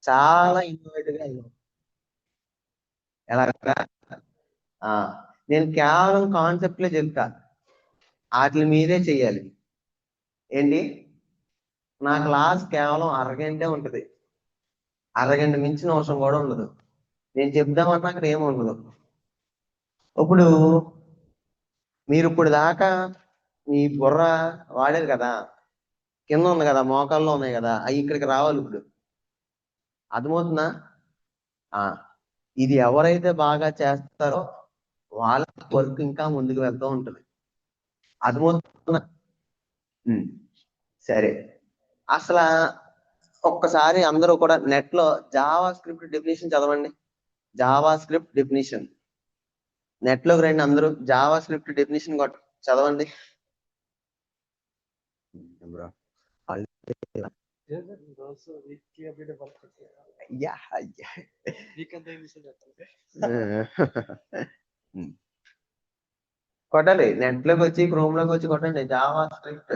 చాలా ఇన్నోవేటివ్ గా అయ్యాం. ఎలాగా? ఆ, నేను కేవలం కాన్సెప్ట్లే చెప్తా, వాటిని మీరే చెయ్యాలి. ఏంటి? నా క్లాస్ కేవలం అరగంటే ఉంటది, అరగంట మించిన అవసరం కూడా ఉండదు. నేను చెప్దామన్నా అక్కడ ఏమి ఉండదు. ఇప్పుడు మీరు ఇప్పుడు దాకా మీ బుర్ర వాడారు కదా, కింద ఉంది కదా, మోకాల్లో ఉన్నాయి కదా, అవి ఇక్కడికి రావాలి ఇప్పుడు. అర్థమవుతుందా? ఆ, ఇది ఎవరైతే బాగా చేస్తారో వాళ్ళ వర్క్ ఇంకా ముందుకు వెళ్తూ ఉంటుంది. అర్థమవుతుందా? ఉమ్, సరే. అసలు ఒక్కసారి అందరూ కూడా నెట్ లో జావా స్క్రిప్ట్ డెఫినేషన్ చదవండి. జావా స్క్రిప్ట్ డెఫినేషన్ నెట్ లోకి రండి, అందరూ జావా స్క్రిప్ట్ డెఫినేషన్ చదవండి. బ్రో, అయ్యా అయ్యా. కొట్టాలి, నెట్ లోకి వచ్చి క్రోమ్ లోకి వచ్చి కొట్టండి జావా స్క్రిప్ట్.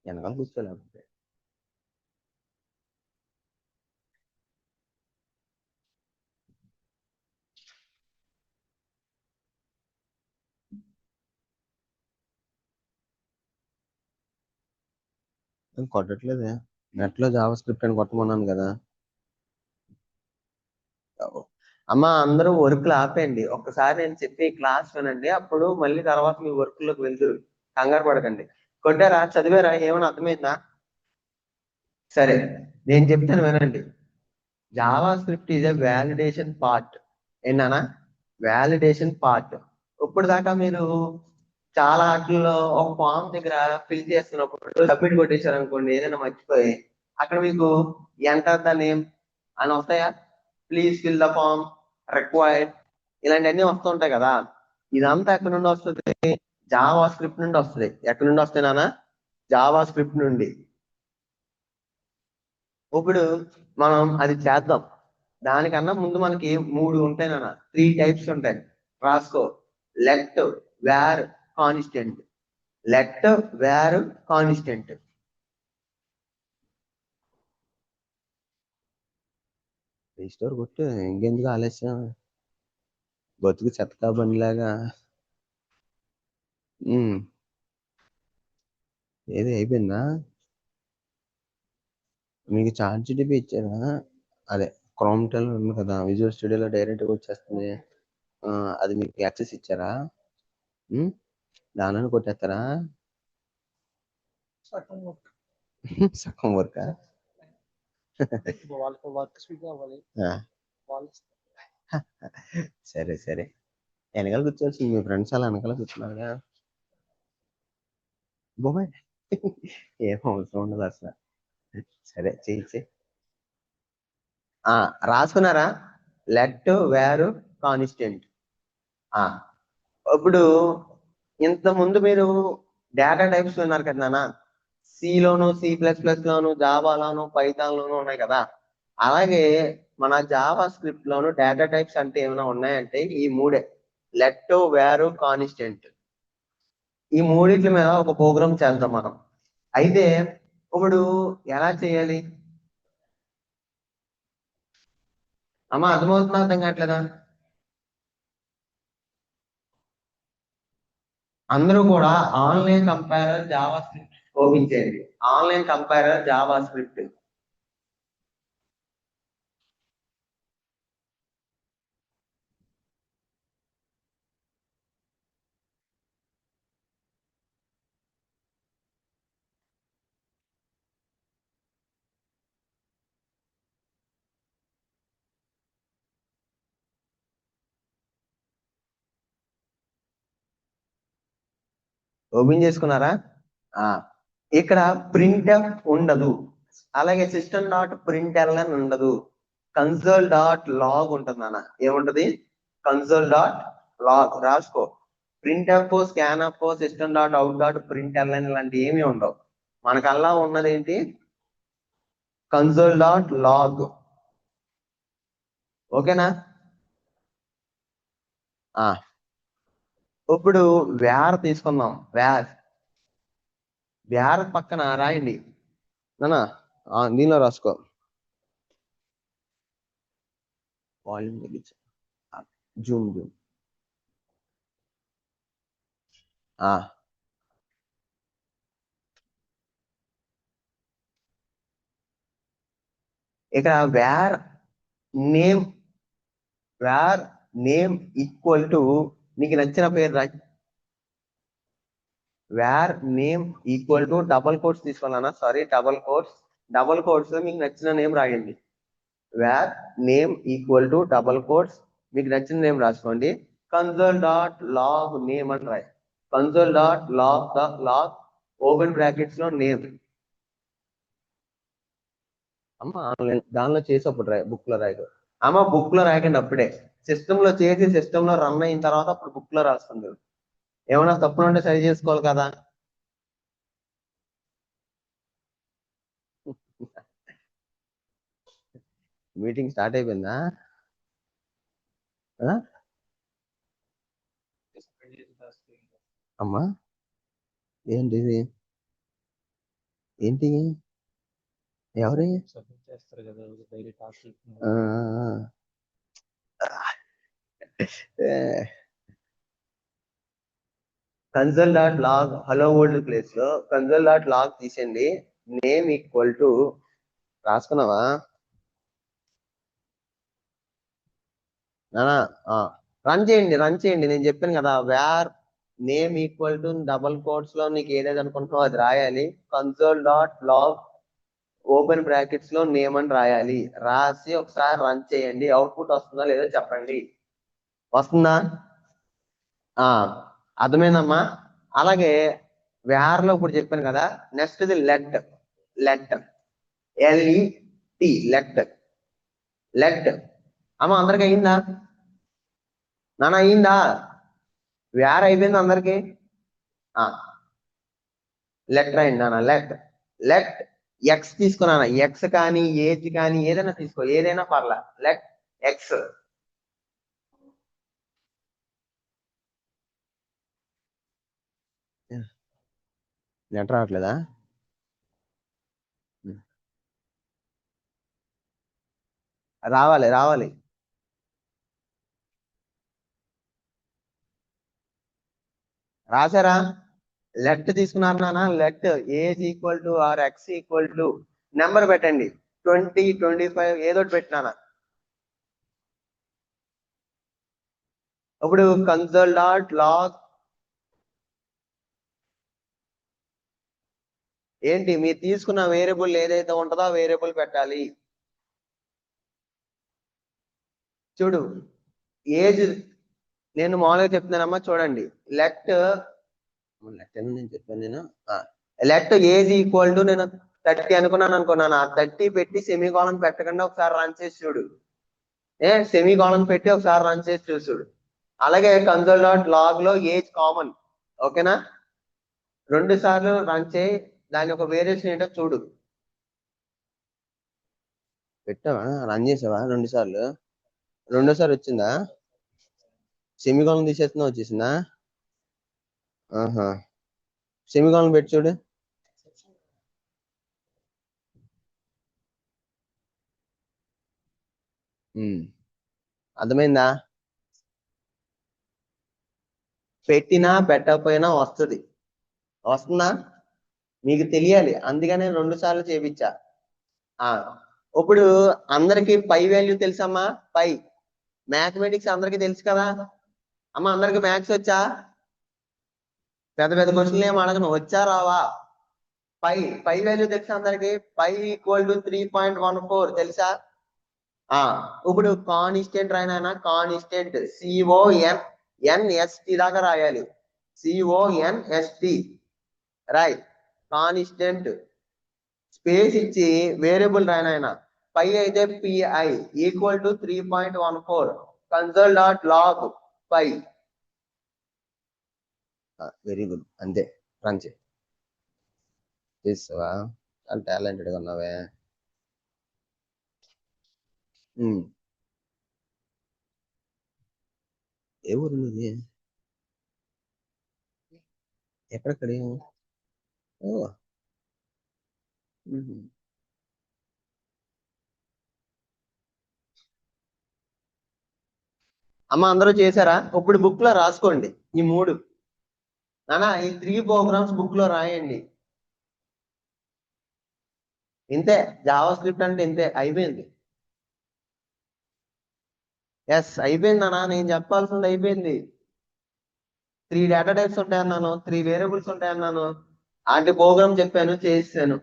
వెనకాల కూర్చోలేకపోతే కొట్టట్లేదే. నెట్ లో జావా స్క్రిప్ట్ అని కొట్టమన్నాను కదా. అమ్మా, అందరూ వర్క్లు ఆపేయండి, ఒక్కసారి నేను చెప్పి క్లాస్ వినండి, అప్పుడు మళ్ళీ తర్వాత మీ వర్క్ లోకి వెళ్తురు. కంగారు పడకండి. కొట్టారా? చదివారా? ఏమైనా అర్థమైందా? సరే, నేను చెప్తాను వినండి. JavaScript is a validation part. ఏంటన్నా? Validation part. ఇప్పుడు దాకా మీరు చాలా వాటిల్లో ఒక ఫామ్ దగ్గర ఫిల్ చేస్తున్నప్పుడు సబ్మిట్ కొట్టేశారు అనుకోండి, ఏదైనా మర్చిపోయి, అక్కడ మీకు ఎంటర్ ద నేమ్ అని వస్తాయా? Please fill the form, required, ఇలాంటివన్నీ వస్తుంటాయి కదా. ఇదంతా ఎక్కడి నుండి వస్తుంది? జావా స్క్రిప్ట్ నుండి వస్తుంది. ఎక్కడి నుండి వస్తాయి నాన్న? జావా స్క్రిప్ట్ నుండి. ఇప్పుడు మనం అది చేద్దాం. దానికన్నా ముందు మనకి 3 ఉంటాయి నాన్న, 3 టైప్స్ ఉంటాయి. రాసుకో. Let, var, constant. Let, var, constant. Restore కొట్టు, ఇంకెందుకు ఆలస్యం, బతుకు చెత్త బండిలాగా. ఏది అయిపోయిందా? మీకు చార్ట్ జీటీపీ ఇచ్చారా? అదే క్రోమ్ టెల్ ఉంది కదా, విజువల్ స్టూడియోలో డైరెక్ట్గా వచ్చేస్తుంది. అది మీకు యాక్సెస్ ఇచ్చారా? దానిని కొట్టేస్తారా? సగం వర్క్. సరే సరే, వెనకాల కూర్చోవచ్చు, మీ ఫ్రెండ్స్ అలా వెనకాల కూర్చున్నారుగా. బాబాయ్, ఏం అవసరం ఉండదు అసలు. సరే, చేయించే. రాసుకున్నారా? Let, var, constant. ఇప్పుడు ఇంత ముందు మీరు డేటా టైప్స్ ఉన్నారు కదా నాన్న, సిలోను, C++లోను, జావాలోను, పైథాన్లోను ఉన్నాయి కదా. అలాగే మన జావా స్క్రిప్ట్ లోను డేటా టైప్స్ అంటే ఏమైనా ఉన్నాయంటే ఈ మూడే: లెట్, వేర్, కాన్స్టెంట్. ఈ మూడిట్ల మీద ఒక ప్రోగ్రామ్ చేద్దాం మనం. అయితే ఇప్పుడు ఎలా చేయాలి అమ్మా? అర్థమవుతుందా, అర్థం కావట్లేదా? అందరూ కూడా online compiler JavaScript open చేయండి. Online compiler JavaScript. Open చేసుకున్నారా? ఇక్కడ ప్రింట్ఎఫ్ ఉండదు, అలాగే సిస్టమ్ డాట్ ప్రింట్ఎల్ఎన్ ఉండదు, కన్సోల్ డాట్ లాగ్ ఉంటుంది నాన్న. ఏముంటది? Console dot log. రాసుకో. Printf, scanf, system dot out dot println లాంటి ఏమీ ఉండవు. మనకల్లా ఉన్నది ఏంటి? Console dot log. ఓకేనా? ఆ ఇప్పుడు వేర్ తీసుకుందాం. వేర్ పక్కన రాయండి నానా. దీనిలో రాసుకో. వాల్యూమ్ తగ్గించు. Zoom zoom. ఇక్కడ name var name equal to నీకు నచ్చిన పేరు రా. Var name equal to double quotes తీసుకోవాలన్నా, సారీ డబల్ కోట్స్ లో మీకు నచ్చిన నేమ్ రాయండి. Var name equal to double quotes మీకు నచ్చిన నేమ్ రాసుకోండి. కన్సోల్ డాట్ లాగ్ నేమ్ అని రాయి. Console dot log open brackets లో నేమ్. అమ్మ దానిలో చేసేప్పుడు రాయి, బుక్ లో రాయకు. అమ్మ బుక్ లో రాయకండి అప్పుడే. సిస్టమ్ లో చేసి సిస్టమ్ లో రన్ అయిన తర్వాత అప్పుడు బుక్ లో రాస్తుంది. ఏమైనా తప్పులు ఉంటే సరి చేసుకోవాలి కదా. మీటింగ్ స్టార్ట్ అయిపోయిందా? అమ్మా ఏంటి ఇది? ఏంటి ఎవరి console dot log hello world place లో కన్సోల్ డాట్ లాగ్ తీసేయండి. నేమ్ ఈక్వల్ టు రాసుకున్నావా నానా? రన్ చేయండి. నేను చెప్పాను కదా, var name equal to double quotes లో నీకు ఏదైతే అనుకుంటున్నావు అది రాయాలి. Console dot log open brackets లో నేమ్ అని రాయాలి. రాసి ఒకసారి రన్ చేయండి. అవుట్పుట్ వస్తుందా లేదో చెప్పండి. వస్తుందా? అర్థమైందమ్మా? అలాగే వేర్ లో ఇప్పుడు చెప్పాను కదా, నెక్స్ట్ ఇది లెట్ LET లెట్. అమ్మ అందరికి అయిందా నాన్న? అయిందా? వేర్ అయిపోయింది అందరికి? లెట్ రాయండి నాన్న. లెట్ ఎక్స్ తీసుకున్నాను. ఎక్స్ కానీ ఏజ్ కానీ ఏదైనా తీసుకో, ఏదైనా పర్లా. Let X. నెట్ రావట్లేదా? రావాలి. రాశారా? లెట్ తీసుకున్నారు నాన్న. Let age equal to or x equal to number పెట్టండి. 20, 25 ఏదోటి పెట్టినానా. ఇప్పుడు కన్సోల్ డాట్ లాగ్ ఏంటి మీరు తీసుకున్న వేరియబుల్ ఏదైతే ఉంటుందో ఆ వేరియబుల్ పెట్టాలి. చూడు ఏజ్ నేను మామూలుగా చెప్తున్నానమ్మా, చూడండి. లెట్ నేను చెప్పాను నేను. లెట్ ఏజ్ ఈక్వల్ టు నేను 30 అనుకున్నాను. 30 పెట్టి సెమీకోలన్ పెట్టకుండా ఒకసారి రన్ చేసి చూడు. సెమీకోలన్ పెట్టి ఒకసారి రన్ చేసి చూడు. అలాగే కన్సోల్ డాట్ లాగ్ లో ఏజ్ కామన్. ఓకేనా? 2 సార్లు రన్ చేయి. దాని ఒక వేరియేషన్ ఏంటో చూడు. పెట్టావా? రన్ చేసావా 2 సార్లు? రెండోసారి వచ్చిందా? సెమీకోలన్ తీసేస్తున్నా వచ్చేసిందా? ఆహా. సెమీకోలన్ పెట్టి చూడు. అర్థమైందా? పెట్టినా పెట్టకపోయినా వస్తుందా? మీకు తెలియాలి, అందుకనే 2 సార్లు చేపించా. ఇప్పుడు అందరికి పై వాల్యూ తెలుసమ్మా? పై మ్యాథమెటిక్స్ అందరికి తెలుసు కదా అమ్మ? అందరికి మ్యాథ్స్ వచ్చా? పెద్ద క్వశ్చన్లు ఏం అడగను. వచ్చా రావా? పై వాల్యూ తెలుసా అందరికి? పై ఈక్వల్ టు 3.14 తెలుసా? ఇప్పుడు కాన్స్టెంట్ రాయినా, కాన్స్టెంట్ CONNST దాకా రాయాలి. CONST రాయ్. కాన్స్టెంట్ స్పేస్ ఇచ్చి వేరియబుల్ రాయనైనా. పై అయితే PI equal to 3.14 console dot log pi. Very good. అంతే. రన్ చేసావా? చాలా టాలెంటెడ్గా ఉన్నావే. ఏ ఊరు ఇది? ఎక్కడెక్కడ? ఓ. మ్మ్. అమ్మ అందరూ చేశారా? ఇప్పుడు బుక్ లో రాసుకోండి ఈ 3. నానా ఈ 3 ప్రోగ్రామ్స్ బుక్ లో రాయండి. ఇంతే, జావా స్క్రిప్ట్ అంటే ఇంతే, అయిపోయింది. ఎస్ అయిపోయింది నాన్న, నేను చెప్పాల్సింది అయిపోయింది. 3 డేటా టైప్స్ ఉంటాయన్నాను, 3 వేరియబుల్స్ ఉంటాయన్నాను, అంటే ప్రోగ్రామ్ చెప్పాను, చేసాను,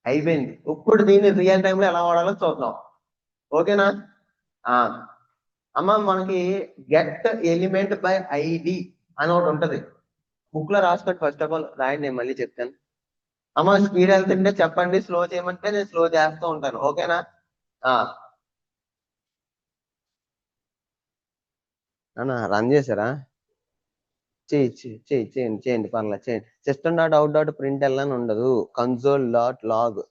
అయిపోయింది. ఇప్పుడు దీన్ని రియల్ టైమ్ లో ఎలా వాడాలో చూద్దాం. ఓకేనా? ఆ అమ్మ మనకి గెట్ ఎలిమెంట్ బై ఐడి అని ఒకటి ఉంటది. బుక్ లో రాసుకోండి, ఫస్ట్ ఆఫ్ ఆల్ రాయండి, నేను మళ్ళీ చెప్తాను. అమ్మ స్పీడ్ వెళ్తుంటే చెప్పండి, స్లో చేయమంటే నేను స్లో చేస్తూ ఉంటాను. ఓకేనా? అన్న రన్ చేశారా? చేయండి పర్లేదు, చేయండి. System dot out dot print అని ఉండదు, కన్సోల్ డాట్ లాగ్,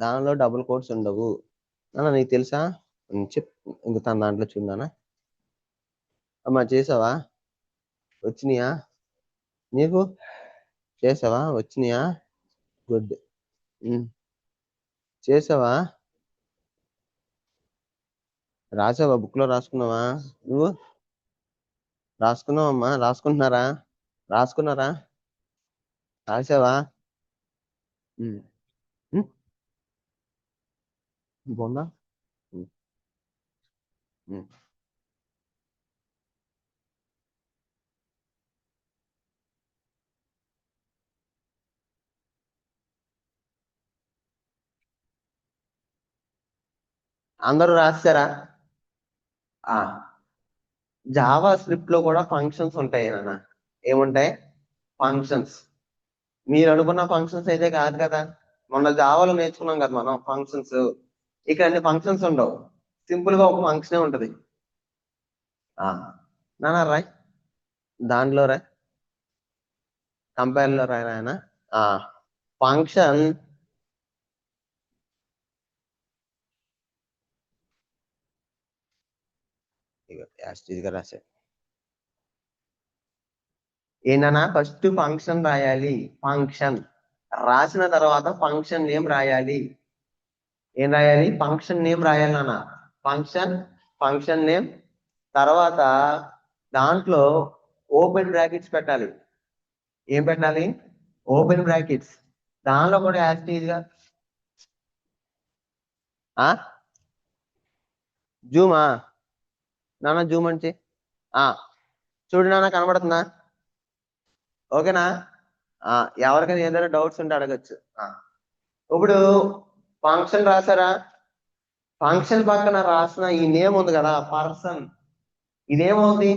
దానిలో డబుల్ కోట్స్ ఉండవు. అన్న నీకు తెలుసా? చెప్, ఇంక తన దాంట్లో చూడానా? అమ్మా చేసావా? వచ్చినాయా నీకు? చేసావా? వచ్చినాయా? గుడ్. చేసావా? రాసావా? బుక్ లో రాసుకున్నావా? నువ్వు రాసుకున్నావమ్మా? రాసుకుంటున్నారా? రాసుకున్నారా? రాసావా? బాగుందా? అందరూ రాశారా? జావా స్క్రిప్ట్ లో కూడా ఫంక్షన్స్ ఉంటాయి నాన్న. ఏముంటాయి? ఫంక్షన్స్. మీరు అనుకున్న ఫంక్షన్స్ అయితే కాదు కదా, మొన్న జావాలో నేర్చుకున్నాం కదా మనం ఫంక్షన్స్. ఇక్కడ అన్ని ఫంక్షన్స్ ఉండవు, సింపుల్ గా ఒక ఫంక్షనే ఉంటది. నానా రాయ్, దాంట్లో రాయ్, కంపైర్ లో రాయ్ నాయన. ఫంక్షన్ గా రాసే ఏంటన్నా, ఫస్ట్ ఫంక్షన్ రాయాలి. ఫంక్షన్ రాసిన తర్వాత ఫంక్షన్ నేమ్ రాయాలి. ఏం రాయాలి? ఫంక్షన్ నేమ్ రాయాలి నాన్న. ఫంక్షన్ నేమ్, తర్వాత దాంట్లో ఓపెన్ బ్రాకెట్స్ పెట్టాలి. ఏం పెట్టాలి? Open brackets. దానిలో కూడా యాక్టివ్ గా జూమా నాన్న, జూమ్ అంటే చూడు నాన్న, కనబడుతుందా? ఓకేనా? ఎవరికైనా ఏదైనా డౌట్స్ ఉంటే అడగచ్చు. ఇప్పుడు ఫంక్షన్ రాసారా? ఫంక్షన్ పక్కన రాసిన ఈ నేమ్ ఉంది కదా, పర్సన్, ఇదేమవుతుంది?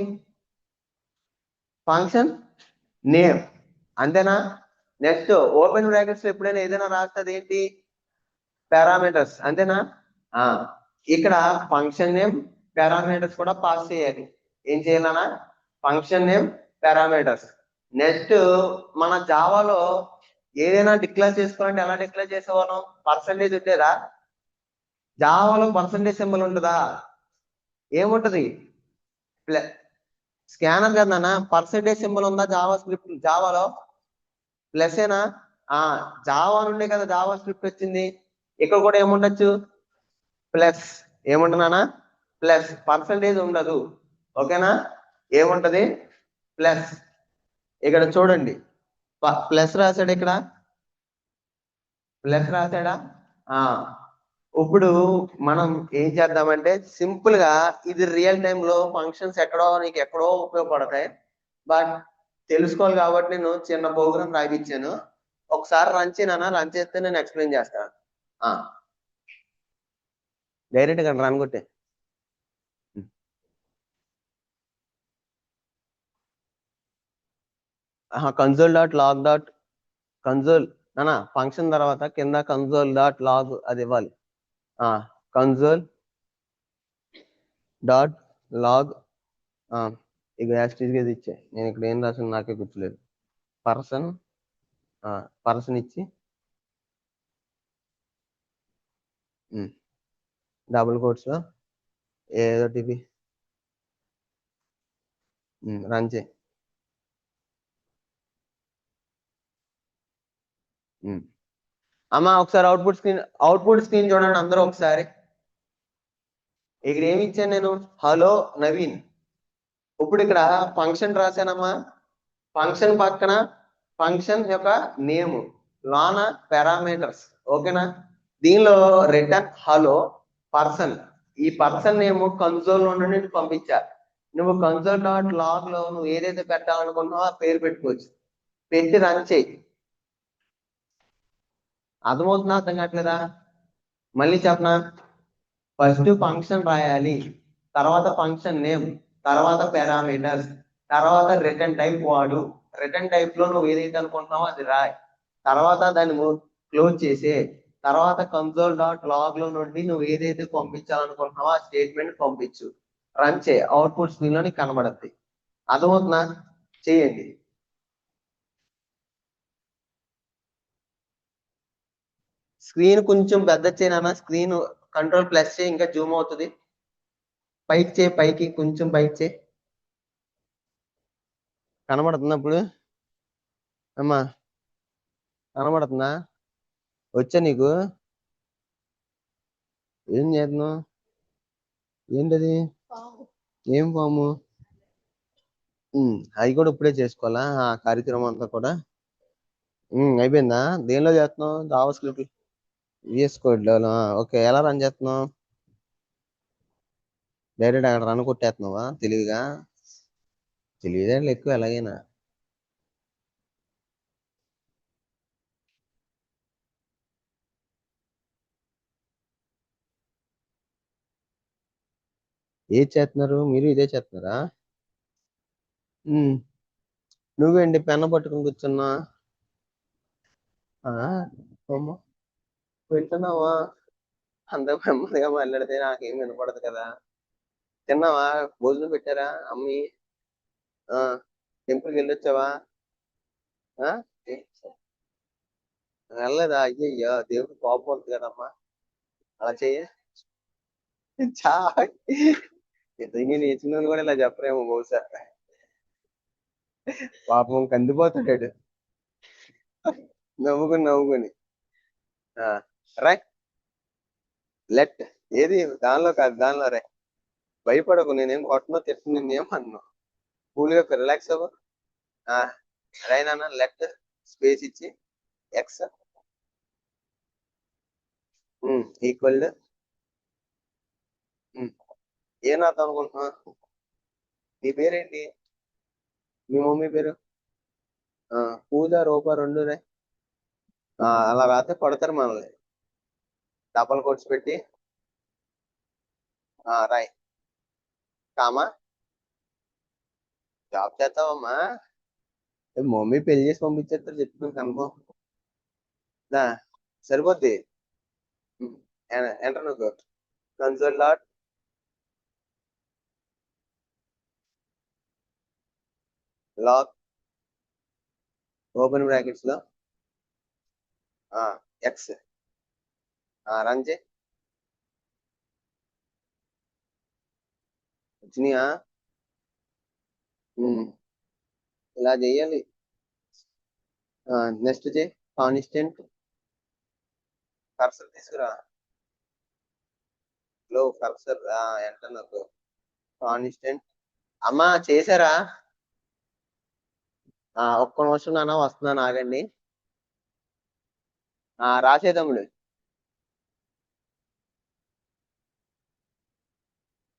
ఫంక్షన్ నేమ్, అంతేనా? నెక్స్ట్ ఓపెన్ బ్రాకెట్స్ ఎప్పుడైనా ఏదైనా రాస్తుంది ఏంటి? పారామీటర్స్, అంతేనా? ఇక్కడ ఫంక్షన్ నేమ్, పారామీటర్స్ కూడా పాస్ చేయాలి. ఏం చేయాలన్నా? Function name, parameters. నెక్స్ట్ మన జావాలో ఏదైనా డిక్లేర్ చేసుకోవాలంటే ఎలా డిక్లేర్ చేసేవాళ్ళం? పర్సంటేజ్ ఉండేదా? జావాలో పర్సంటేజ్ సింబల్ ఉంటుందా? ఏముంటది? స్కానర్ కదా నాన్న, పర్సంటేజ్ సింబల్ ఉందా జావా స్క్రిప్ట్ జావాలో? ప్లస్ ఏనా? జావా నుండే కదా జావా స్క్రిప్ట్ వచ్చింది. ఇక్కడ కూడా ఏముండొచ్చు? ప్లస్. ఏముంటున్నానా? ప్లస్. పర్సంటేజ్ ఉండదు. ఓకేనా? ఏముంటది? ప్లస్. ఇక్కడ చూడండి, ప్లస్ రాశాడు, ఇక్కడ ప్లస్ రాశాడా? ఇప్పుడు మనం ఏం చేద్దామంటే సింపుల్ గా, ఇది రియల్ టైమ్ లో ఫంక్షన్స్ ఎక్కడో నీకు ఎక్కడో ఉపయోగపడతాయి, బట్ తెలుసుకోవాలి కాబట్టి నేను చిన్న ప్రోగ్రామ్ రాయించాను. ఒకసారి రన్ చేయనా? రన్ చేస్తే నేను ఎక్స్ప్లెయిన్ చేస్తాను. డైరెక్ట్ గా రన్ కొట్టే. Console dot log dot console నానా, ఫంక్షన్ తర్వాత కింద కన్సోల్ డాట్ లాగ్ అది ఇవ్వాలి. కన్సోల్ డాట్ లాగ్, ఇక యాస్టీజ్ గా ఇచ్చే. నేను ఇక్కడ ఏం రాసిన నాకే గుర్తులేదు. పర్సన్ ఇచ్చి డబుల్ కోట్స్ లో ఏదో టిపి రన్ చేయి. అమ్మా ఒకసారి అవుట్పుట్ స్క్రీన్ చూడండి అందరూ ఒకసారి. ఇక్కడ ఏమి ఇచ్చాను నేను? హలో నవీన్. ఇప్పుడు ఇక్కడ ఫంక్షన్ రాశానమ్మా. ఫంక్షన్ పక్కన ఫంక్షన్ యొక్క నేమ్, లోన పారామీటర్స్. ఓకేనా? దీనిలో రిటర్న్ హలో పర్సన్. ఈ పర్సన్ నేమ్ కన్సోల్ నుండి పంపించా. నువ్వు console.log లో నువ్వు ఏదైతే పెట్టాలనుకుంటున్నావో ఆ పేరు పెట్టుకోవచ్చు. పెట్టి రన్ చేయి. అర్థమవుతుందా? అర్థం కావట్లేదా? మళ్ళీ చెప్పనా? ఫస్ట్ ఫంక్షన్ రాయాలి, తర్వాత ఫంక్షన్ నేమ్, తర్వాత పారామీటర్స్, తర్వాత రిటర్న్ టైప్ వాడు. రిటర్న్ టైప్ లో నువ్వు ఏదైతే అనుకుంటున్నావో అది రాయి. తర్వాత దాన్ని క్లోజ్ చేసే. తర్వాత console.log లో నుండి నువ్వు ఏదైతే పంపించాలనుకుంటున్నావో ఆ స్టేట్మెంట్ పంపించు. రన్ చేయి. అవుట్పుట్ స్క్రీన్ లో నీకు కనబడుద్ది. అర్థమవుతుందా? చేయండి. స్క్రీన్ కొంచెం పెద్ద చేయనా? స్క్రీన్ కంట్రోల్ ప్లస్ చేయి, ఇంకా జూమ్ అవుతుంది. పైకి చేయి, పైకి కొంచెం పైకి చేయి. కనబడుతుందా ఇప్పుడు? అమ్మా కనబడుతుందా? వచ్చా నీకు? ఏం చేస్తున్నావు? ఏంటది? ఏం ఫాము? అవి కూడా ఇప్పుడే చేసుకోవాలా ఆ కార్యక్రమం అంతా కూడా? అయిపోయిందా? దేనిలో చేస్తున్నావు? జావా స్క్రిప్ట్ విఎస్ కోడ్ లో? ఓకే. ఎలా రన్ చేస్తున్నావు? డైరెక్ట్ అక్కడ రన్ కొట్టేస్తున్నావా తెలివిగా? తెలివిదాంట్లో ఎక్కువ ఎలాగైనా. ఏది చేస్తున్నారు మీరు? ఇదే చేస్తున్నారా? నువ్వేంటి పెన్న పట్టుకుని కూర్చున్నా? అమ్మో, వింటున్నావా? అంత నెమ్మదిగా మాట్లాడితే నాకేం వినపడదు కదా. తిన్నావా? భోజనం పెట్టారా అమ్మి? టెంపుల్కి వెళ్ళొచ్చావా? వెళ్ళలేదా? అయ్యయ్యో, దేవుడు కోపం అవుతుంది కదమ్మా. అలా చెయ్య. చా నిజంగా నేర్చుకున్నాను కూడా ఇలా చెప్పరేమో బహుశా. పాపం కందిపోతాడు నవ్వుకుని నవ్వుకుని. Right let. ఏది దానిలో కాదు, దానిలో రే. భయపడకు, నేనేం కొట్టనో తిట్టు, నిన్నేం అన్నా. కూల్గా రిలాక్స్ అవ్వు. రైనా లెట్ స్పేస్ ఇచ్చి ఎక్స్ ఈక్వల్ ఏం రాద్దాం అనుకుంటున్నా? నీ పేరేంటి? మీ మమ్మీ పేరు? పూజ రూప రెండు రే. అలా రాస్తే కొడతారు మనల్ని. డబల్ కోట్స్ పెట్టి రాయ్. కామా జాబ్ చేస్తావమ్మా? మమ్మీ పెళ్లి చేసి పంపించేస్తారు చెప్తున్నాను కన్ఫర్మ్. సరిపోద్ది. ఎంటర్ నువ్వు. Console dot log open brackets లో ఎక్స్ రన్ చే. వచ్చినాయా? ఇలా చెయ్యాలి. నెక్స్ట్ చే కాన్స్టెంట్ కర్సర్ తీసుకురా. లో కర్సర్ ఎంటర్ నాకు. కాన్స్టెంట్ అమ్మా చేశారా? ఒక్క నిమిషం నాన్న వస్తున్నాను, ఆగండి. రాసేదమ్ముడు.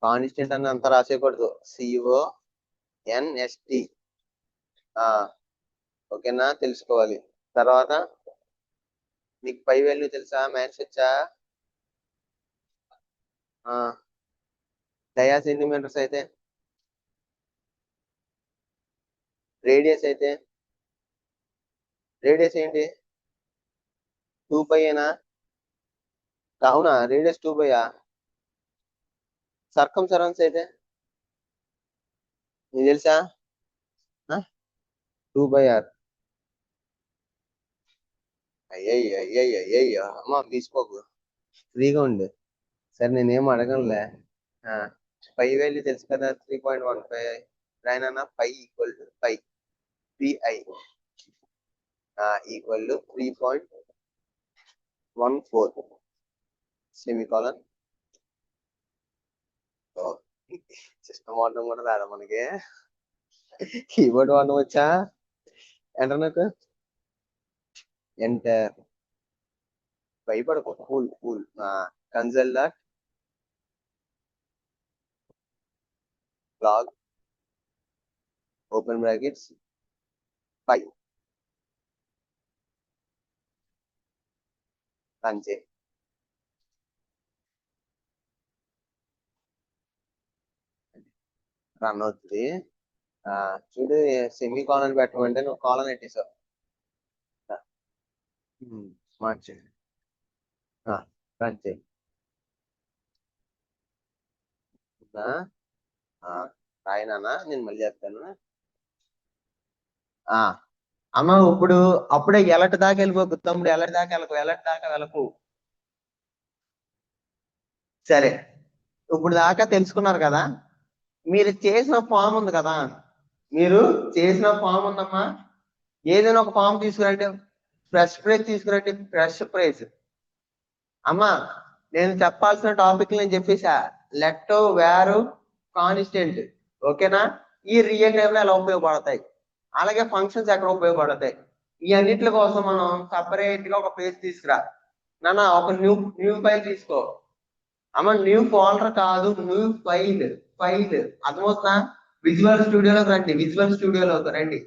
కాన్స్టెంట్ అని అంతా రాసేయకూడదు. CONST. ఓకేనా? తెలుసుకోవాలి. తర్వాత నీకు పై వాల్యూ తెలుసా? మ్యాథ్స్ వచ్చా? డయా సెంటీమీటర్స్ అయితే, రేడియస్ అయితే, రేడియస్ ఏంటి? 2π అవునా? రేడియస్ 2π. సర్కంఫరెన్స్ అయితే నీకు తెలుసా? 2/r. అయ్యయ్యో అయ్యయ్యో అయ్యయ్యో అమ్మ తీసుకోకు, ఫ్రీగా ఉండు. సరే నేనేం అడగనులే. పై వాల్యూ తెలుసు కదా 3.15 రాయనన్నా pi equal to pi PI equal to 3.14 semicolon. System వాడడం కూడా రాదా మనకి, కీబోర్డ్ వాడడం వచ్చా ఎంటర్ నాకు ఎంటర్. భయపడకు, cool cool. Console dot log open brackets pi run చేయి. రన్ అవుతుంది. చూడు సెమీ కాలన్ పెట్టమంటే నువ్వు కాలన్ పెట్టేసావు. మార్చే రన్ చేయి. రాయనా నేను మళ్ళీ చెప్తాను. అమ్మ ఇప్పుడు అప్పుడే ఎలటి దాకా వెళ్ళిపోకు తమ్ముడు, ఎలటి దాకా వెళ్ళకు, ఎలటి దాకా వెళ్ళకు. సరే, ఇప్పుడు దాకా తెలుసుకున్నారు కదా. మీరు చేసిన ఫామ్ ఉంది కదా, మీరు చేసిన ఫామ్ ఉందమ్మా. ఏదైనా ఒక ఫామ్ తీసుకురండి, ఫ్రెష్ ప్రైజ్ తీసుకురండి, ఫ్రెష్ ప్రైజ్. అమ్మా నేను చెప్పాల్సిన టాపిక్ నేను చెప్పేసా. లెట్ వేరు కాన్స్టెంట్, ఓకేనా. ఈ రియల్ టైమ్ లో ఎలా ఉపయోగపడతాయి, అలాగే ఫంక్షన్స్ ఎక్కడ ఉపయోగపడతాయి, ఈ అన్నిటి కోసం మనం సపరేట్ గా ఒక పేజ్ తీసుకురా నాన్న. ఒక న్యూ ఫైల్ తీసుకో అమ్మ. న్యూ ఫోల్డర్ కాదు, న్యూ ఫైల్. అర్థమవుతుందా? విజువల్ స్టూడియోలోకి రండి, విజువల్ స్టూడియోలోకి రండి.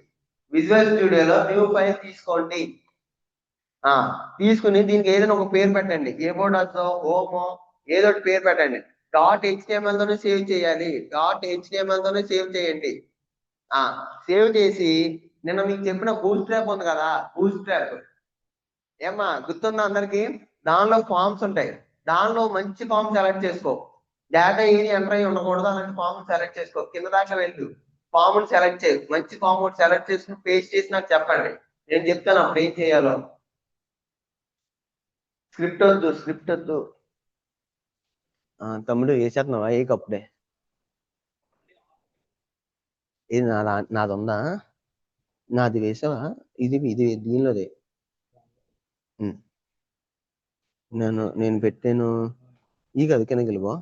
విజువల్ స్టూడియోలో న్యూ ఫైల్ తీసుకోండి. తీసుకుని దీనికి ఏదైనా ఒక పేరు పెట్టండి, ఏబోర్డో హోమో ఏదో ఒకటి పేరు పెట్టండి. .html తోనే సేవ్ చేయాలి, .html తోనే సేవ్ చేయండి. సేవ్ చేసి నిన్న మీకు చెప్పిన బూట్ స్ట్రాప్ ఉంది కదా, బూట్ స్ట్రాప్ ఏమ్మా గుర్తుందా అందరికి? దానిలో ఫామ్స్ ఉంటాయి, దానిలో మంచి ఫామ్ సెలెక్ట్ చేసుకో. డేటా ఏది ఎంటర్ అయ్యి ఉండకూడదు, అలాంటి ఫామ్ సెలెక్ట్ చేసుకో. కింద దాకా వెళ్ళు, ఫామ్ సెలెక్ట్ చేయి, మంచి ఫామ్ సెలెక్ట్ చేసుకుని పేస్ట్ చేసి నాకు చెప్పండి, నేను చెప్తాను అప్పుడు ఏం చేయాలో. స్క్రిప్ట్ వద్దు తమ్ముడు వేసేస్తున్నావా? ఏ కప్పుడే ఇది నాది ఉందా? నాది వేసావా? ఇది దీనిలోదే నేను పెట్టాను. ఈ కాదు కిందకి వెళ్ళిపో.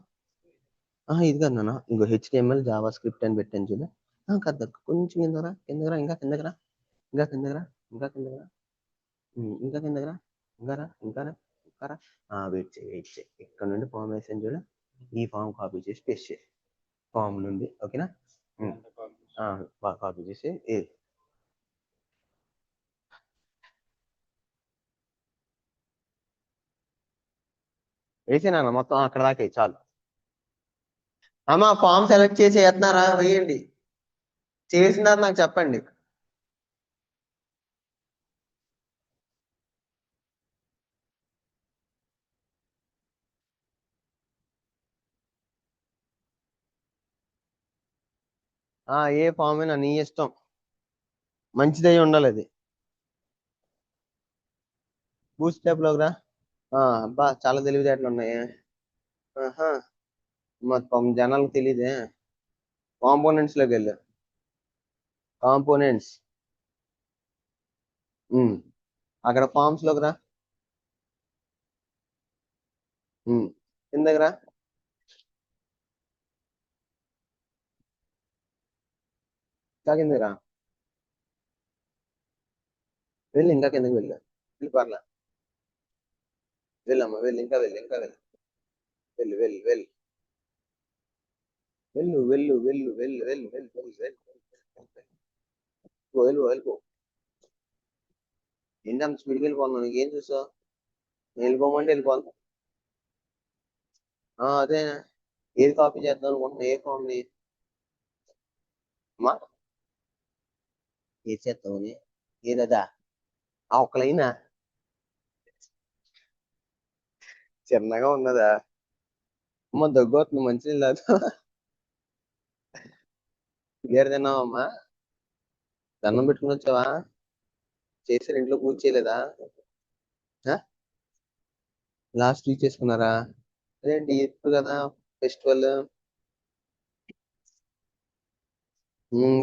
ఇది కాదు నాన్న, ఇంకో HTML జావా స్క్రిప్ట్ అని పెట్టాను చూడు. కాదు కొంచెం కిందరా, ఇంకా కిందకరా, ఇంకా కిందకరా, ఇంకా కిందకరా, ఇంకా కిందకరా, ఇంకారా. వెయిట్ చేయి. ఇక్కడ నుండి ఫామ్ వేసాను చూడు, ఈ ఫామ్ కాపీ చేసి పేస్ట్ చేయి ఫామ్ నుండి, ఓకేనా. కాపీ చేసి వేసేనా మొత్తం అక్కడ దాకా చాలు. అమ్మా ఫామ్ సెలెక్ట్ చేసి వేస్తున్నారా? వేయండి. చేసినారు నాకు చెప్పండి. ఏ ఫామ్ అయినా నీ ఇష్టం, మంచిదై ఉండాలి అది. బూట్ స్టాప్ లోకి రా. అబ్బా చాలా తెలివితేటలు ఉన్నాయి. మొత్తం జనాలకు తెలియదే. కాంపోనెంట్స్ లోకి వెళ్ళు, కాంపోనెంట్స్, అక్కడ ఫామ్స్ లోకి రా, కిందకి రా. కిందకి రా, వెళ్ళి ఇంకా కిందకి వెళ్ళు, పర్లా వెళ్ళమ్మా, వెళ్ళి ఇంకా వెళ్ళు, వెళ్ళు వెళ్ళు వెళ్ళు వెళ్ళు వెళ్ళు వెళ్ళు వెళ్ళు వెళ్ళు వెళ్ళు వెళ్ళు వెళ్ళు వెళ్ళిపో. ఏంటి అంత స్పీడ్కి వెళ్ళిపోతున్నావు? నీకేం చూసావు? వెళ్ళిపోమంటే వెళ్ళిపోను. అదే ఏది కాపీ చేద్దాం అనుకుంటున్నా, ఏ ఫామ్ ని అమ్మా ఏది చేద్దాం అని? ఏదదా ఒక లైనా చిన్నగా ఉన్నదా? అమ్మ దగ్గుతుంది, మంచినీళ్ళు తాగుతా. బిర్యానీ తిన్నావమ్మా? దండం పెట్టుకుని వచ్చావా? చేసారు ఇంట్లో పూజ చేయలేదా? లాస్ట్ వీక్ చేసుకున్నారా? అదేంటి ఇప్పుడు కదా ఫెస్టివల్.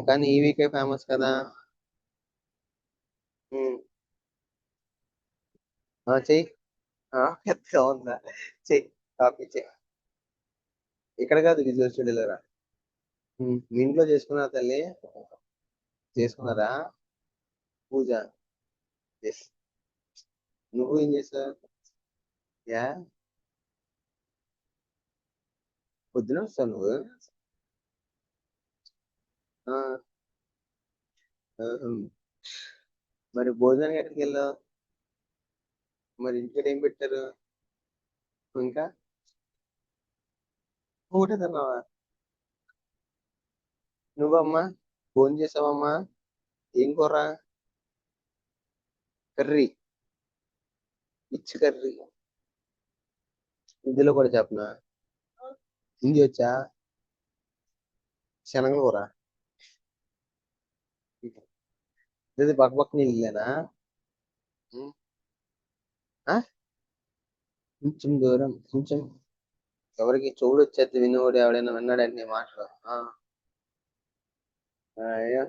కానీ ఈ వీకే ఫేమస్ కదా. చెయ్యి. పెద్దగా ఉందా? చెయ్యి. కాపీ చెయ్యి. ఇక్కడ కాదు, విజువల్ స్టూడియోలో రా. మీ ఇంట్లో చేసుకున్నారా తల్లి? చేసుకున్నారా పూజ? ఎస్. నువ్వు ఏం చేసావు? యా, పొద్దున వస్తావు నువ్వు? ఆ, ఆహా. మరి భోజనానికి ఎక్కడికి వెళ్ళావు? మరి ఇంటికి ఏం పెట్టారు? ఇంకా ఒకటే తిన్నావా? నువ్వమ్మా భోజనం చేసావమ్మా? ఏం కూర? కర్రీ. పిచ్చి కర్రీ. ఇందులో కూడా చెప్పనా? హిందీ వచ్చా? శనగ కూర. ఇది బక్ బక్ నీళ్ళేనా? ఉం? ఆ? కొంచెం దూరం, కొంచెం. ఎవరికి చూడు వచ్చేది, వినోడు ఎవడైనా విన్నాడండి నీ మాటలు. అయ్యో.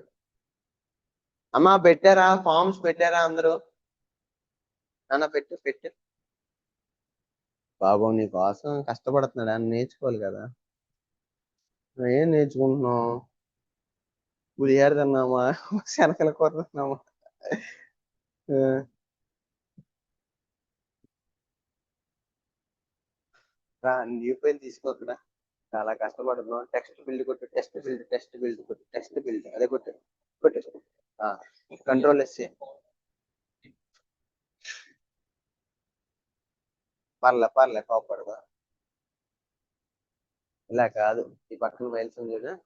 అమ్మా పెట్టారా? ఫార్మ్స్ పెట్టారా అందరూ? నాన్న పెట్టు పెట్టు. బాబు నీ కోసం కష్టపడుతున్నాడు, అని నేర్చుకోవాలి కదా. ఏం నేర్చుకుంటున్నావు? పులిహార తిన్నామా? శనకల కూర తిన్నామా? ఆ, రా న్యూ పెన్ తీసుకోకరా. చాలా కష్టపడుతున్నావు. టెక్స్ట్ బిల్డ్ కొట్టు, టెస్ట్ బిల్డ్, టెస్ట్ బిల్డ్ కొట్టు, టెస్ట్ బిల్డ్, అదే కొట్టు. కొట్టు. Control S. పర్లే కోపడదా. ఇలా కాదు, ఈ పక్కన మైల్స్ ఉంది చూడు.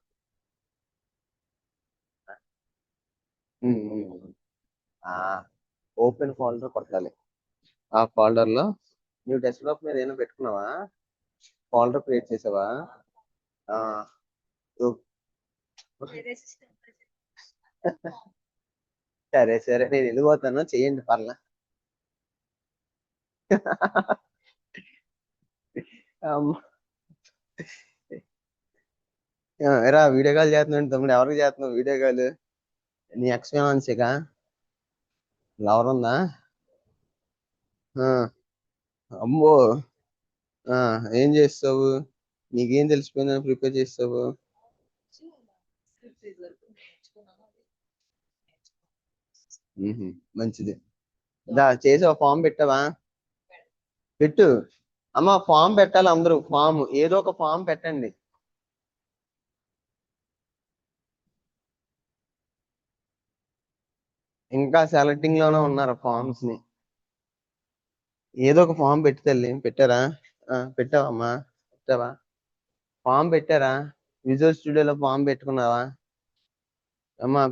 ఆ ఓపెన్ ఫోల్డర్ కొట్టాలి. ఆ ఫోల్డర్ లో నువ్వు డెస్క్టాప్ మీద ఏమైనా పెట్టుకున్నావా? ఫోల్డర్ క్రియేట్ చేసావా? ఆ ఓ- సరే నేను వెళ్ళిపోతాను, చెయ్యండి పర్లా. అమ్మ. ఎరా వీడియో కాల్ చేస్తున్నాడు తమ్ముడు, ఎవరికి చేస్తున్నావు వీడియో కాల్? నీ ఎక్స్పీరియన్స్గా లవర్ ఉందా? ఆ, అమ్మో. ఆ ఏం చేస్తావు? నీకేం తెలిసిపోయిందని ప్రిపేర్ చేస్తావు? మంచిది. చేసావా? ఫామ్ పెట్టావా? పెట్టు. అమ్మ ఫామ్ పెట్టాలి, అందరూ ఫామ్, ఏదో ఒక ఫామ్ పెట్టండి. ఇంకా సెలెక్టింగ్ లోనే ఉన్నారు ఫామ్స్ ని. ఏదో ఒక ఫామ్ పెట్టి తల్లి. పెట్టారా? పెట్టావమ్మా? పెట్టావా? ఫామ్ పెట్టారా? విజువల్ స్టూడియోలో ఫామ్ పెట్టుకున్నావా? అమ్మా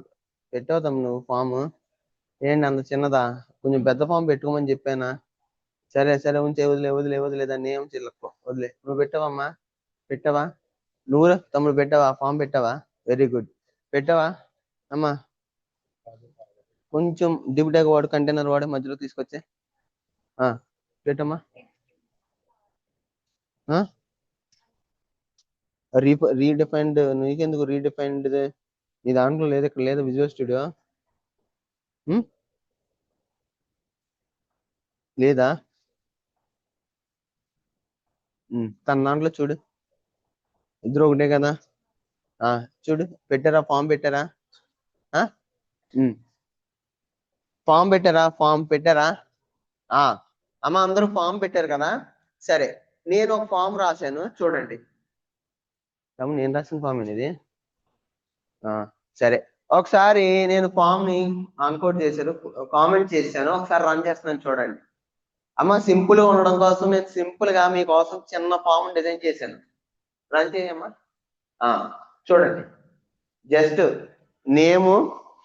పెట్టావు తమ్ముడు నువ్వు ఫామ్? ఏంటి అంత చిన్నదా? కొంచెం పెద్ద ఫామ్ పెట్టుకోమని చెప్పానా? సరే ఉంచే, వదిలే దాన్ని ఏం చిల్లకో, వదిలే. నువ్వు పెట్టావమ్మా? పెట్టావా? నువ్వు తమ్ముడు పెట్టావా? ఫామ్ పెట్టావా? Very good. పెట్టావా అమ్మా? కొంచెం డిబిటాక్ వాడు, కంటైనర్ వాడు మధ్యలో తీసుకొచ్చే. పెట్టమ్మా. రీడిఫైన్డ్ నీకెందుకు రీడిఫైన్డ్? నీ దాంట్లో లేదు, ఇక్కడ లేదు విజువల్ స్టూడియో. లేదా? తన దాంట్లో చూడు, ఇద్దరు ఒకటే కదా. చూడు, పెట్టారా? ఫామ్ పెట్టారా? ఫామ్ పెట్టారా? ఫామ్ పెట్టారా? ఆ అమ్మ అందరూ ఫామ్ పెట్టారు కదా. సరే, నేను ఒక ఫామ్ రాశాను చూడండి. నేను రాసిన ఫామ్ ఇది. ఆ, సరే. ఒకసారి నేను ఫామ్ ని అన్కోడ్ చేశాను, కామెంట్ చేశాను, ఒకసారి రన్ చేస్తున్నాను చూడండి. అమ్మ సింపుల్ గా ఉండడం కోసం నేను సింపుల్ గా మీకోసం చిన్న ఫామ్ డిజైన్ చేశాను. రన్ చేయమ్మా. ఆ, చూడండి. Just name,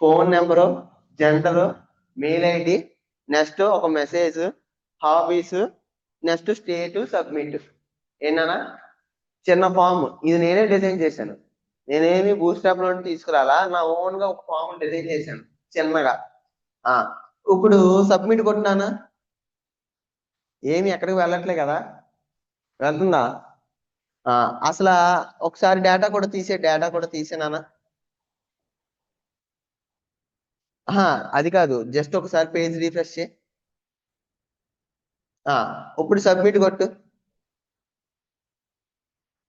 phone number, gender, mail ID, next ఒక message, hobbies, next state, submit. ఏనా? చిన్న ఫామ్ ఇది నేనే డిజైన్ చేశాను. నేనేమి బూస్టాప్ లో తీసుకురాలా, నా ఓన్ గా ఒక ఫామ్ డిజైన్ చేశాను చిన్నగా. ఆ ఇప్పుడు సబ్మిట్ కొట్టినానా? ఏమి ఎక్కడికి వెళ్ళట్లే కదా. వెళ్తుందా? అసలు ఒకసారి డేటా కూడా తీసే, డేటా కూడా తీసేనానా? అది కాదు, జస్ట్ ఒకసారి పేజ్ రీఫ్రెష్ చేయి. ఇప్పుడు సబ్మిట్ కొట్టు.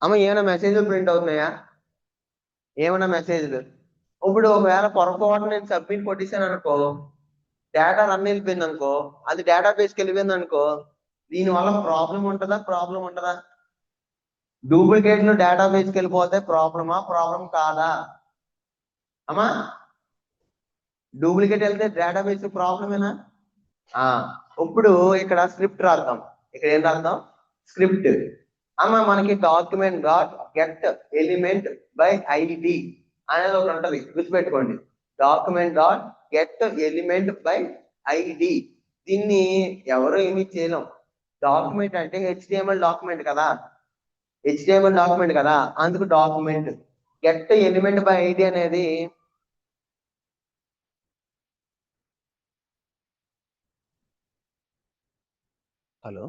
అమ్మ ఏమైనా మెసేజ్లు ప్రింట్ అవుతున్నాయా? ఏమైనా మెసేజ్లు? ఇప్పుడు ఒకవేళ పొరపాటు నేను సబ్మిట్ కొట్టేసాను అనుకో, డేటా రన్ వెళ్ళిపోయింది అనుకో, అది డేటా బేస్కి వెళ్ళిపోయింది అనుకో, దీనివల్ల ప్రాబ్లం ఉంటుందా? ప్రాబ్లం ఉంటుందా? డూప్లికేట్లు డేటా బేస్కి వెళ్ళిపోతే ప్రాబ్లం కాదా అమ్మా? డూప్లికేట్ వెళ్తే డేటా బేస్ ప్రాబ్లమేనా? ఇప్పుడు ఇక్కడ స్క్రిప్ట్ రాద్దాం. ఇక్కడ ఏం రాద్దాం? స్క్రిప్ట్. మనకి document dot get element by ID అనేది ఒకటి ఉంటది, గుర్తుపెట్టుకోండి. Document dot get element by ID. దీన్ని ఎవరు ఏమి చేయలేం. డాక్యుమెంట్ అంటే హెచ్టిఎంఎల్ డాక్యుమెంట్ కదా, అందుకు document get element by ID అనేది hello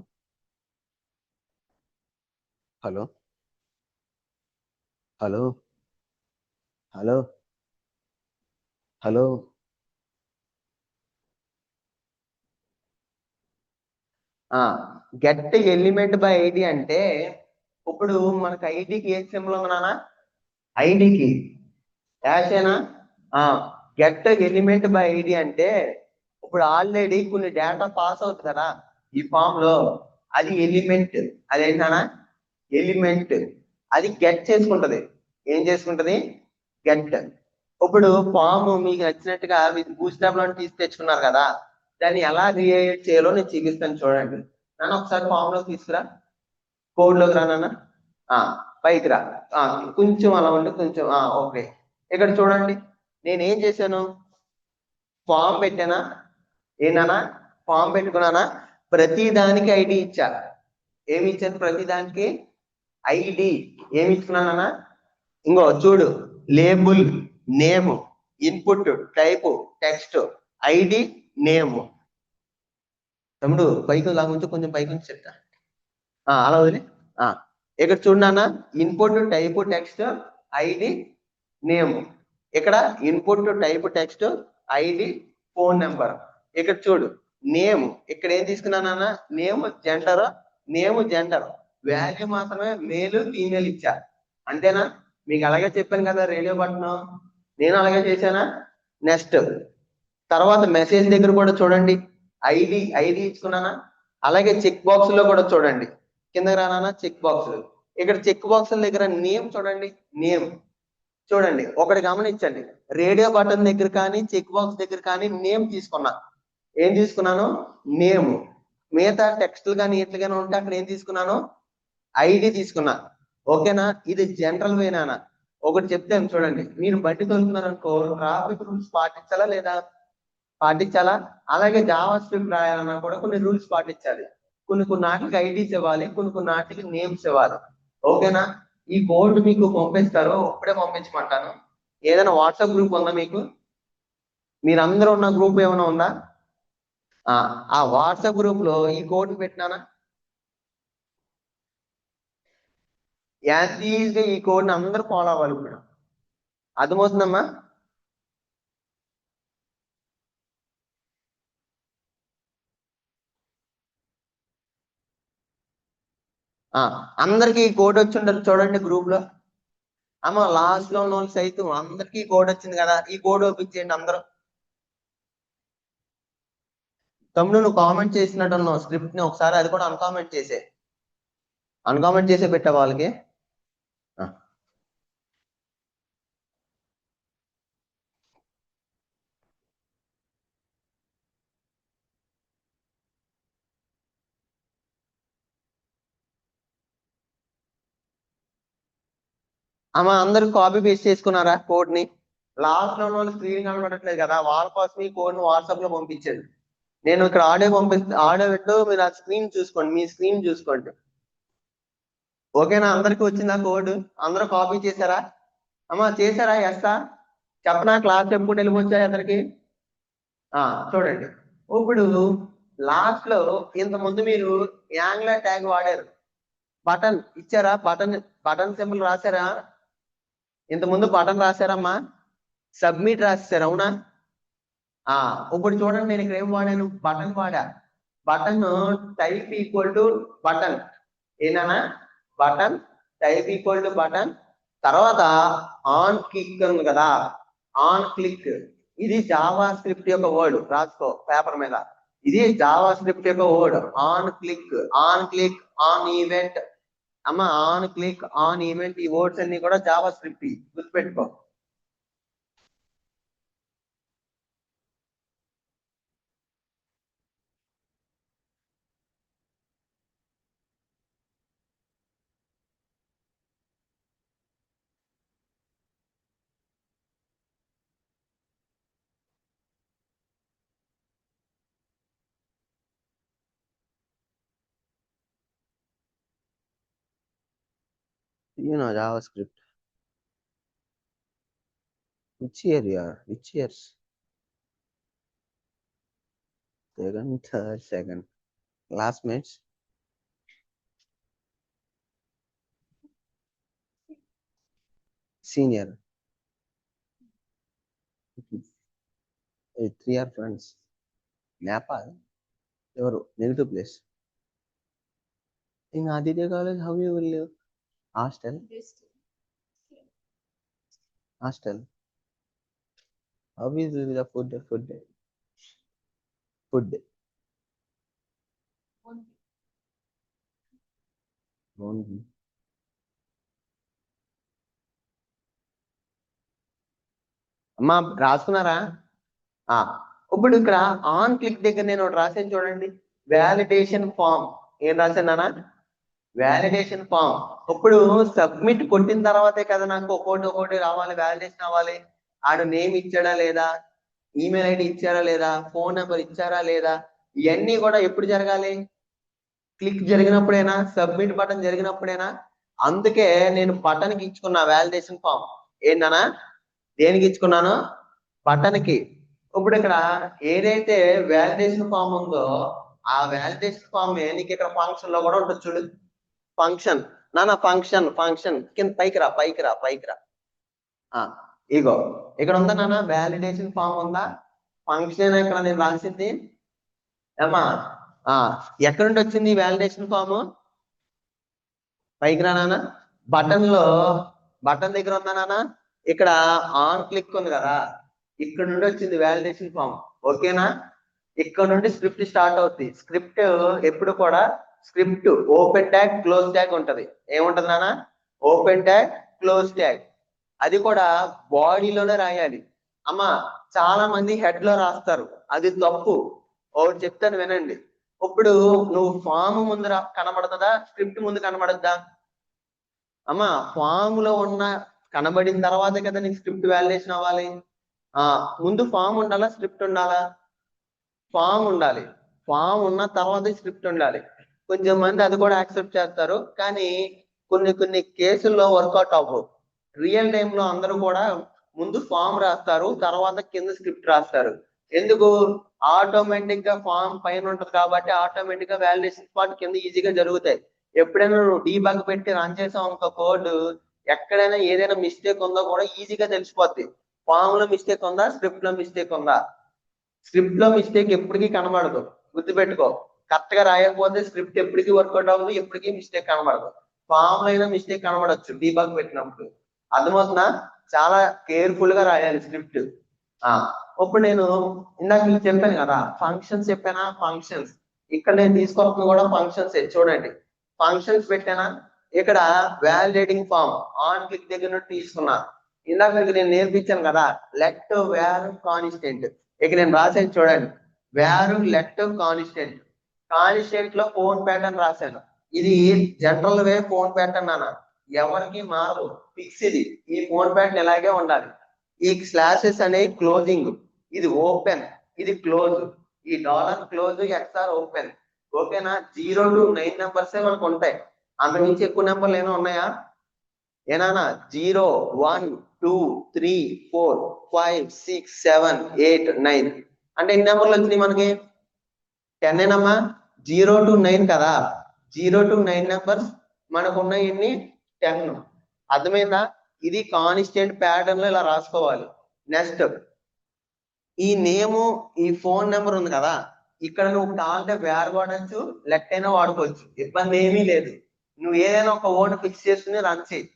hello hello hello hello get element by ID అంటే ఇప్పుడు మనకు ఐడికి ఏ సింబల్ ఉంది నాన్న? ఐడికి యాషేనా? గెట్ ఎలిమెంట్ బై ఐడి అంటే ఇప్పుడు ఆల్రెడీ కొన్ని డేటా పాస్ అవుతుంది కదా ఈ ఫామ్ లో, అది ఎలిమెంట్. అదేంటనా? ఎలిమెంట్. అది గెట్ చేసుకుంటది. ఏం చేసుకుంటది? గెట్. ఇప్పుడు ఫామ్ మీకు నచ్చినట్టుగా బూస్ట్రాప్ లో తీసి తెచ్చుకున్నారు కదా, దాన్ని ఎలా క్రియేట్ చేయాలో నేను చూపిస్తాను చూడండి. నన్ను ఒకసారి ఫామ్ లో తీసుకురా, కోడ్ లోకి రా నాన్న. పైకి రా. కొంచెం అలా ఉంటే కొంచెం ఓకే. ఇక్కడ చూడండి, నేను ఏం చేశాను? ఫామ్ పెట్టానా? ఏనానా? ఫామ్ పెట్టుకున్నానా? ప్రతి దానికి ఐడి ఇచ్చా. ఏమి ఇచ్చాను? ప్రతి దానికి ఐడి ఏమి ఇచ్చుకున్నానా? ఇంకో చూడు, label, name, input type, text, ID, name. తమ్ముడు పైకి లాగుంచు, కొంచెం పైకి నుంచి చెప్తా. అలా వదిలే. ఇక్కడ చూడన్నా, input type text, ID, name. ఇక్కడ input type text, ID, phone number. ఇక్కడ చూడు, నేమ్. ఇక్కడ ఏం తీసుకున్నానా? నేమ్ జెండర్ వాల్యూ మాత్రమే మేల్ ఫీమేల్ ఇచ్చా. అంతేనా? మీకు అలాగే చెప్పాను కదా రేడియో బటన్, నేను అలాగే చేశానా? నెక్స్ట్ తర్వాత మెసేజ్ దగ్గర కూడా చూడండి, ఐడి ఇచ్చుకున్నానా? అలాగే చెక్ బాక్స్ లో కూడా చూడండి, కింద రానా చెక్ బాక్స్. ఇక్కడ చెక్ బాక్స్ దగ్గర నేమ్ చూడండి, నేమ్ చూడండి. ఒకటి గమనించండి, రేడియో బటన్ దగ్గర కానీ చెక్ బాక్స్ దగ్గర కానీ నేమ్ తీసుకున్నా. ఏం తీసుకున్నాను? నేమ్. మిగతా టెక్స్ట్లు కానీ ఇట్లు కానీ ఉంటే అక్కడ ఏం తీసుకున్నాను? ఐడి తీసుకున్నా. ఓకేనా? ఇది జనరల్ వేనా? ఒకటి చెప్తాను చూడండి, మీరు బండి తోలుతున్నారు అనుకో, ట్రాఫిక్ రూల్స్ పాటించాలా లేదా? పాటించాలా? అలాగే జావా స్క్రిప్ట్ రాయాలన్నా కూడా కొన్ని రూల్స్ పాటించాలి. కొన్ని నాటికి ఐడీస్ ఇవ్వాలి, కొన్ని నాటికి నేమ్స్ ఇవ్వాలి. ఓకేనా? ఈ కోడ్ మీకు పంపిస్తారు, ఇప్పుడే పంపించమంటాను. ఏదైనా వాట్సాప్ గ్రూప్ ఉందా మీకు? మీరందరూ ఉన్న గ్రూప్ ఏమైనా ఉందా? ఆ వాట్సాప్ గ్రూప్ లో ఈ కోడ్ పెట్టినానా? యాజ్ ఈ కోడ్ని అందరూ ఫాలో అవ్వాలి. ఇప్పుడు అర్థమవుతుందమ్మా? అందరికి కోడ్ వచ్చి ఉండదు చూడండి గ్రూప్ లో. లాస్ట్ లో ఉన్న వాళ్ళు సైతం అందరికి కోడ్ వచ్చింది కదా, ఈ కోడ్ ఓపెన్ చేయండి అందరూ. తమ్ముడు నువ్వు కామెంట్ చేసినట్టు ఉన్నావు స్క్రిప్ట్ ని, ఒకసారి అది కూడా అన్కామెంట్ చేసే పెట్టా వాళ్ళకి. అందరూ కాపీ పేస్ట్ చేసుకున్నారా కోడ్ ని? లాస్ట్ లో ఉన్న వాళ్ళు స్క్రీన్ కనబడట్లేదు కదా, వాళ్ళ కోసం ఈ కోడ్ ని వాట్సాప్ లో పంపించండి. నేను ఇక్కడ ఆడియో పెట్టు, మీరు ఆ స్క్రీన్ చూసుకోండి, మీ స్క్రీన్ చూసుకోండి. ఓకేనా? అందరికి వచ్చిందా కోడ్? అందరూ కాపీ చేశారా? చేశారా? ఎస్తా చెప్పనా? క్లాస్ చెప్పుకుంటూ వెళ్ళిపోవచ్చా అందరికి? చూడండి, ఇప్పుడు లాస్ట్ లో ఇంతకుముందు మీరు యాంగ్లర్ ట్యాగ్ వాడారు, బటన్ ఇచ్చారా? బటన్ సింబల్ రాశారా? ఇంతకుముందు బటన్ రాశారమ్మా, సబ్మిట్ రాశారు, అవునా? ఇప్పుడు చూడండి, నేను ఇక్కడ ఏం వాడాను, బటన్ వాడా. Button type equal to button, ఏనా button type equal to button. తర్వాత ఆన్ క్లిక్ ఉంది కదా, ఆన్ క్లిక్, ఇది జావా స్క్రిప్ట్ యొక్క వర్డ్, రాసుకో పేపర్ మీద. ఇది జావా స్క్రిప్ట్ యొక్క word, on click, on click, on event. అమ్మ ఆన్ క్లిక్, ఆన్ ఈవెంట్, ఈ వర్డ్స్ అన్ని కూడా జావా స్క్రిప్ట్, గుర్తుపెట్టుకో. JavaScript. Which year, yeah? Which years? Second, third, second. Classmates. Senior. 3 are friends. Nepal. Your negative place. In Aditya College, how you will live? Hostel. Hostel. How is the food? Food. అమ్మా రాసుకున్నారా? ఇప్పుడు ఇక్కడ on click దగ్గర నేను ఒకటి రాసాను చూడండి, validation form. ఏం రాశానా? Validation form. ఇప్పుడు సబ్మిట్ కొట్టిన తర్వాతే కదా నాకు ఒక్కోటి రావాలి, వ్యాలిడేషన్ అవ్వాలి. ఆడు నేమ్ ఇచ్చాడా లేదా, ఈమెయిల్ ఐడి ఇచ్చారా లేదా, ఫోన్ నెంబర్ ఇచ్చారా లేదా, ఇవన్నీ కూడా ఎప్పుడు జరగాలి? క్లిక్ జరిగినప్పుడేనా, సబ్మిట్ బటన్ జరిగినప్పుడేనా. అందుకే నేను బటన్కి ఇచ్చుకున్నా వ్యాలిడేషన్ ఫామ్. ఏంటనా, దేనికి ఇచ్చుకున్నాను? బటన్కి. ఇప్పుడు ఇక్కడ ఏదైతే వ్యాలిడేషన్ ఫామ్ ఉందో ఆ వ్యాలిడేషన్ ఫామ్ నీకు ఇక్కడ ఫంక్షన్ లో కూడా ఉంటుంది చూడు, ఫంక్షన్. ఫంక్షన్ కింద పైకి రా. ఇగో ఇక్కడ ఉందా నాన్న, వ్యాలిడేషన్ ఫామ్ ఉందా? ఫంక్షన్ ఇక్కడ నేను రాసింది ఏమా, ఎక్కడ నుండి వచ్చింది వ్యాలిడేషన్ ఫామ్? పైకి రా నాన్న. బటన్ దగ్గర ఉందా నాన్న, ఇక్కడ ఆన్ క్లిక్ ఉంది కదా, ఇక్కడ నుండి వచ్చింది వ్యాలిడేషన్ ఫామ్. ఓకేనా? ఇక్కడ నుండి స్క్రిప్ట్ స్టార్ట్ అవుతుంది. స్క్రిప్ట్ ఎప్పుడు కూడా script open tag, close tag ఉంటది. ఏముంటది నాన్న? Open tag, close tag. అది కూడా బాడీలోనే రాయాలి. అమ్మా చాలా మంది హెడ్ లో రాస్తారు, అది తప్పు. ఒకటి చెప్తాను వినండి. ఇప్పుడు నువ్వు ఫామ్ ముందు కనబడుతుందా, స్క్రిప్ట్ ముందు కనబడద్దా? అమ్మా ఫామ్ లో ఉన్న కనబడిన తర్వాత కదా నీకు స్క్రిప్ట్ వ్యాలిడేషన్ అవ్వాలి. ముందు ఫామ్ ఉండాలా, స్క్రిప్ట్ ఉండాలా? ఫామ్ ఉండాలి. ఫామ్ ఉన్న తర్వాత స్క్రిప్ట్ ఉండాలి. కొంచెం మంది అది కూడా యాక్సెప్ట్ చేస్తారు, కానీ కొన్ని కేసుల్లో వర్కౌట్ అవ్వవు. రియల్ టైమ్ లో అందరూ కూడా ముందు ఫామ్ రాస్తారు, తర్వాత కింద స్క్రిప్ట్ రాస్తారు. ఎందుకు? ఆటోమేటిక్ గా ఫామ్ పైన ఉంటది కాబట్టి ఆటోమేటిక్ గా వ్యాలిడేషన్ పార్ట్ కింద ఈజీగా జరుగుతాయి. ఎప్పుడైనా నువ్వు డీబగ్ పెట్టి రన్ చేసావు ఇంకో కోడ్, ఎక్కడైనా ఏదైనా మిస్టేక్ ఉందో కూడా ఈజీగా తెలిసిపోద్ది. ఫామ్ లో మిస్టేక్ ఉందా, స్క్రిప్ట్ లో మిస్టేక్ ఉందా? స్క్రిప్ట్ లో మిస్టేక్ ఎప్పటికీ కనబడదు, గుర్తుపెట్టుకో. కరెక్ట్ గా రాయకపోతే స్క్రిప్ట్ ఎప్పటికీ వర్కౌట్ అవ్వదు, ఎప్పటికీ మిస్టేక్ కనబడదు. ఫామ్ లో అయినా మిస్టేక్ కనబడచ్చు డీబగ్ పెట్టినప్పుడు. అర్థమవుతుందా? చాలా కేర్ఫుల్ గా రాయాలి స్క్రిప్ట్. ఇప్పుడు నేను ఇందాక మీకు చెప్పాను కదా, ఫంక్షన్స్ చెప్పానా, ఫంక్షన్స్. ఇక్కడ నేను తీసుకొస్తుంది కూడా ఫంక్షన్స్. చూడండి, ఫంక్షన్స్ పెట్టానా. ఇక్కడ వ్యాలిడేటింగ్ ఫామ్ ఆన్ క్లిక్ దగ్గర నుండి తీసుకున్నా. ఇందాక మీకు నేను నేర్పించాను కదా, లెట్ వేర్ కాన్స్టెంట్. ఇక నేను రాసాను చూడండి, వేర్ లెట్ కాన్స్టెంట్. కాన్స్టెంట్ లో ఫోన్ ప్యాటర్న్ రాశాను. ఇది జనరల్ వే ఫోన్ ప్యాటర్న్ అన్న, ఎవరికి మారదు, ఫిక్స్. ఇది ఈ ఫోన్ ప్యాటర్న్ ఇలాగే ఉండాలి. ఈ స్లాషెస్ అనేవి క్లోజింగ్, ఇది ఓపెన్, ఇది క్లోజ్. ఈ డాలర్ క్లోజ్, ఎక్స్ఆర్ ఓపెన్. ఓకేనా? 0 to 9 నెంబర్సే మనకు ఉంటాయి, అంతకు మించి ఎక్కువ నెంబర్లు ఏమైనా ఉన్నాయా? ఏనా? 0 1 2 3 4 5 6 7 8 9 అంటే ఎన్ని నెంబర్లు వచ్చినాయి మనకి? 10 ఏనమ్మా. 0 to 9 కదా, 0 to 9 నెంబర్స్ మనకు ఉన్నాయి. ఎన్ని? 10. అర్థమైందా? ఇది కాన్స్టెంట్ ప్యాటర్న్ లో ఇలా రాసుకోవాలి. నెక్స్ట్ ఈ నేము ఈ ఫోన్ నెంబర్ ఉంది కదా, ఇక్కడ నువ్వు కావాలంటే వేర్ వాడచ్చు, లెట్ అయినా వాడుకోవచ్చు, ఇబ్బంది ఏమీ లేదు. నువ్వు ఏదైనా ఒక ఓన్ ఫిక్స్ చేసుకుని రన్ చేయి.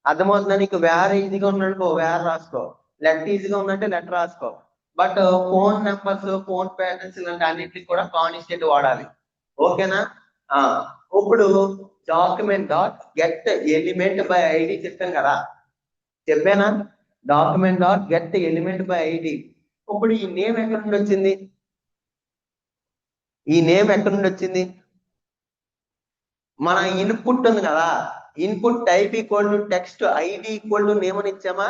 అర్థమవుతుందా? నీకు వేర్ ఈజీగా ఉన్నట్టు వేర్ రాసుకో, లెట్ ఈజీగా ఉన్నట్టే లెట్ రాసుకో. But phone numbers, phone patterns ఇలాంటి అన్నింటికి కూడా కాన్స్టెంట్ వాడాలి. ఓకేనా? ఇప్పుడు document dot get element by ID చెప్పాను కదా, చెప్పానా? Document dot get element by ID. ఇప్పుడు ఈ నేమ్ ఎక్కడి నుండి వచ్చింది? ఈ నేమ్ ఎక్కడి నుండి వచ్చింది? మన ఇన్పుట్ ఉంది కదా, input type equal to text, ID equal to name అని ఇచ్చామా?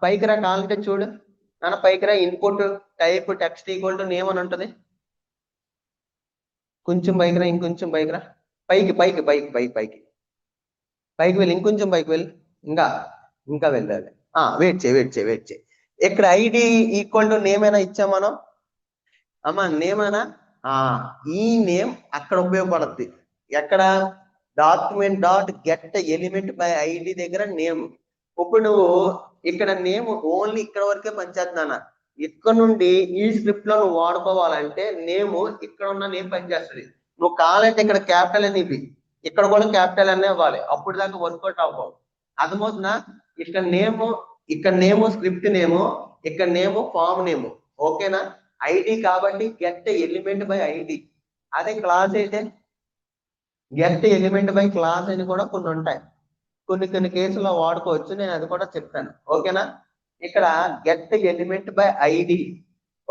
పైకి రా, కావాలంటే చూడు నాన్న, పైకి రా. Input type text equal to name అని ఉంటుంది. కొంచెం పైకి రా, ఇంకొంచెం పైకి రా, పైకి పైకి పైకి పైకి పైకి పైకి వెళ్ళి, ఇంకొంచెం పైకి వెళ్ళి, ఇంకా ఇంకా వెళ్ళాలి. వెయిట్ చేయి, వెయిట్ చేయి, వెయిట్ చేయి. ఇక్కడ ఐడి ఈక్వల్ టు నేమ్ అయినా ఇచ్చాం మనం. అమ్మా నేమేనా? ఈ నేమ్ అక్కడ ఉపయోగపడుద్ది. ఎక్కడ? Document dot get element by ID దగ్గర నేమ్. ఇప్పుడు నువ్వు ఇక్కడ నేమ్ ఓన్లీ ఇక్కడ వరకే పనిచేస్తున్నానా? ఇక్కడ నుండి ఈ స్క్రిప్ట్ లో నువ్వు వాడుకోవాలంటే నేమ్ ఇక్కడ ఉన్న నేమ్ పనిచేస్తుంది. నువ్వు కావాలంటే ఇక్కడ క్యాపిటల్ అని ఇవి, ఇక్కడ కూడా క్యాపిటల్ అనే ఇవ్వాలి, అప్పుడు దాకా వర్కౌట్ అవ్వవు. అర్థమవుతుందా? ఇక్కడ నేము స్క్రిప్ట్ నేము, ఇక్కడ నేము ఫామ్ నేము. ఓకేనా? ఐడి కాబట్టి గెట్ ఎలిమెంట్ బై ఐడి. అదే క్లాస్ అయితే గెట్ ఎలిమెంట్ బై క్లాస్ అని కూడా కొన్ని ఉంటాయి, కొన్ని కేసుల్లో వాడుకోవచ్చు, నేను అది కూడా చెప్తాను. ఓకేనా? ఇక్కడ get element by ID.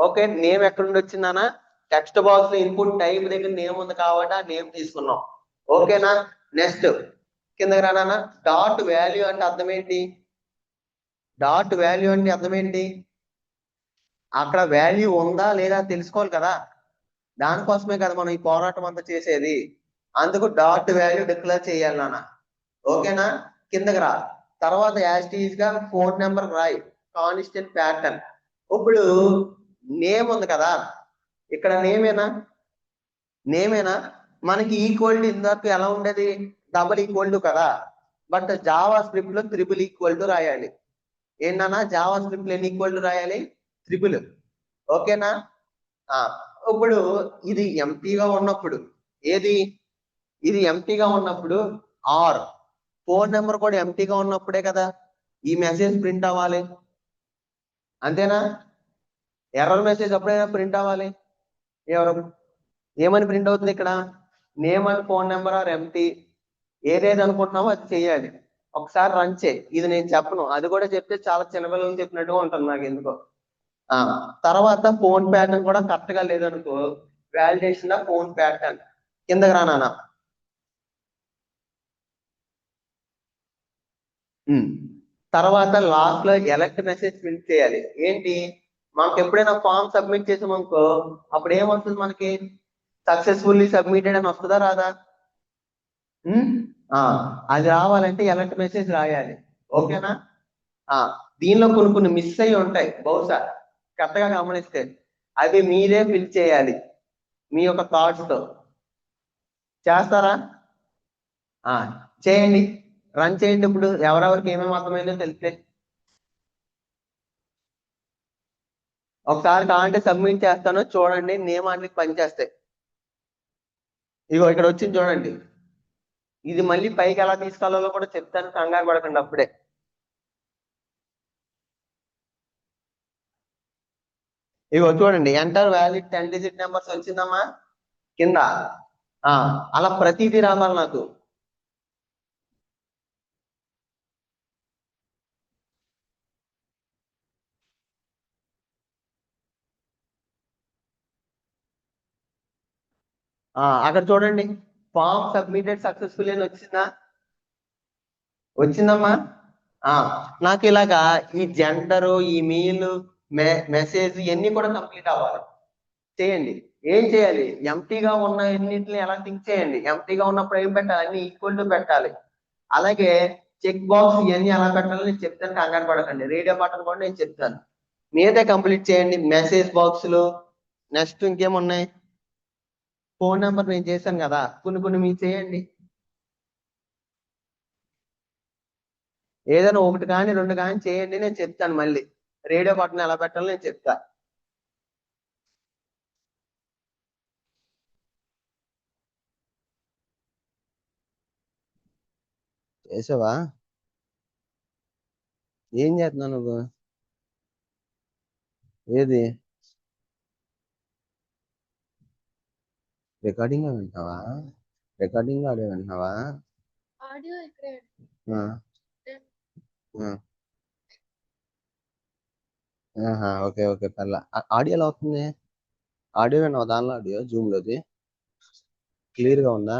Okay, name ఎక్కడ నుండి వచ్చిందనా? టెక్స్ట్ బాక్స్ లో ఇన్పుట్ టైప్ దగ్గర నేమ్ ఉంది కాబట్టి ఆ నేమ్ తీసుకున్నాం. ఓకేనా? నెక్స్ట్ కిందకి రానా. డాట్ వాల్యూ అంటే అర్థం ఏంటి? డాట్ వాల్యూ అంటే అర్థం ఏంటి? అక్కడ వాల్యూ ఉందా లేదా తెలుసుకోవాలి కదా, దానికోసమే కదా మనం ఈ పోరాటం అంతా చేసేది. అందుకు డాట్ వాల్యూ డిక్లేర్ చేయాలి నాన్న. ఓకేనా? కిందకి రా. తర్వాత యాస్టీజ్ గా ఫోన్ నెంబర్ రాయి, కాన్స్టెంట్ ప్యాటర్న్. ఇప్పుడు నేమ్ ఉంది కదా, ఇక్కడ నేమేనా మనకి ఈక్వల్ టు ఇందాక ఎలా ఉండేది? డబుల్ ఈక్వల్ టు కదా, బట్ జావా స్క్రిప్ట్ లో త్రిబుల్ ఈక్వల్ టు రాయాలి. ఏంటన్నా జావా స్క్రిప్ట్ లో ఎన్ని ఈక్వల్ టు రాయాలి? త్రిబుల్. ఓకేనా? ఇప్పుడు ఇది ఎంటీగా ఉన్నప్పుడు, ఇది ఎంటీగా ఉన్నప్పుడు ఆర్ ఫోన్ నెంబర్ కూడా ఎంటీగా ఉన్నప్పుడే కదా ఈ మెసేజ్ ప్రింట్ అవ్వాలి. అంతేనా? ఎర్రర్ మెసేజ్ ఎప్పుడైనా ప్రింట్ అవ్వాలి. ఏమని ప్రింట్ అవుతుంది ఇక్కడ? Name and phone number or empty. ఏదేది అనుకుంటున్నామో అది చెయ్యాలి. ఒకసారి రన్ చేయి. ఇది నేను చెప్పను, అది కూడా చెప్తే చాలా చిన్నపిల్లలు చెప్పినట్టుగా ఉంటుంది నాకు ఎందుకో. తర్వాత ఫోన్ ప్యాటర్న్ కూడా కరెక్ట్ గా లేదనుకో, వాలిడేషన్ ఆఫ్ ఫోన్ ప్యాటర్న్. కిందకి రా నాన్న. తర్వాత లాస్ట్ లో ఎలక్ట్ మెసేజ్ ప్రింట్ చేయాలి. ఏంటి? మనకు ఎప్పుడైనా ఫామ్ సబ్మిట్ చేసామనుకో, అప్పుడు ఏమొస్తుంది మనకి? సక్సెస్ఫుల్లీ సబ్మిటెడ్ అని వస్తుందా రాదా? అది రావాలంటే ఎలక్ట్ మెసేజ్ రాయాలి. ఓకేనా? దీనిలో కొన్ని మిస్ అయ్యి ఉంటాయి బహుశా, కరెక్ట్గా గమనిస్తే అవి మీరే ఫిల్ చేయాలి మీ యొక్క థాట్స్ తో. చేస్తారా? చేయండి, రన్ చేయండి. ఇప్పుడు ఎవరెవరికి ఏమేమి అర్థమైందో తెలిస్తే ఒకసారి కావాలంటే సబ్మిట్ చేస్తాను, చూడండి. నేమ్ అన్నికి పనిచేస్తాయి. ఇగో ఇక్కడ వచ్చింది చూడండి. ఇది మళ్ళీ పైకి ఎలా తీసుకెళ్లాలో కూడా చెప్తాను, కంగారు పడకండి అప్పుడే. ఇగో చూడండి, ఎంటర్ వ్యాలిడ్ 10 డిజిట్ నెంబర్స్ వచ్చిందమ్మా కింద. అలా ప్రతిదీ రావాలి నాకు. అక్కడ చూడండి, ఫామ్ సబ్మిటెడ్ సక్సెస్ఫుల్ అని వచ్చిందమ్మా. నాకు ఇలాగా ఈ జెండరు, ఈ మెయిల్, మెసేజ్ ఇవన్నీ కూడా కంప్లీట్ అవ్వాలి. చేయండి. ఏం చేయాలి? ఎంటీగా ఉన్న ఎన్నింటిని ఎలా థింక్ చేయండి. ఎంటీగా ఉన్నప్పుడు ఏం పెట్టాలి? అన్ని ఈక్వల్ టు పెట్టాలి. అలాగే చెక్ బాక్స్ ఇవన్నీ ఎలా పెట్టాలి నేను చెప్తాను, కంగారు పడకండి. రేడియో బటన్ కూడా నేను చెప్తాను, మీదే కంప్లీట్ చేయండి. మెసేజ్ బాక్సులు, నెక్స్ట్ ఇంకేమున్నాయి? ఫోన్ నెంబర్ నేను చేశాను కదా, కొన్ని మీరు చేయండి. ఏదైనా ఒకటి కానీ రెండు కానీ చేయండి, నేను చెప్తాను మళ్ళీ. రేడియో బటన్ ఎలా పెట్టాలో నేను చెప్తా. చేసావా? ఏం చేస్తున్నావు నువ్వు? ఏది రికార్డింగ్ వింటున్నావా? రికార్డింగ్ ఆడియో వింటున్నావా? ఆ, ఆ. ఆహా, ఓకే ఓకే, పర్లా. ఆడియో ఎలా అవుతుంది? ఆడియో విన్నావా? దానిలో ఆడియో జూమ్ లోది క్లియర్ గా ఉందా?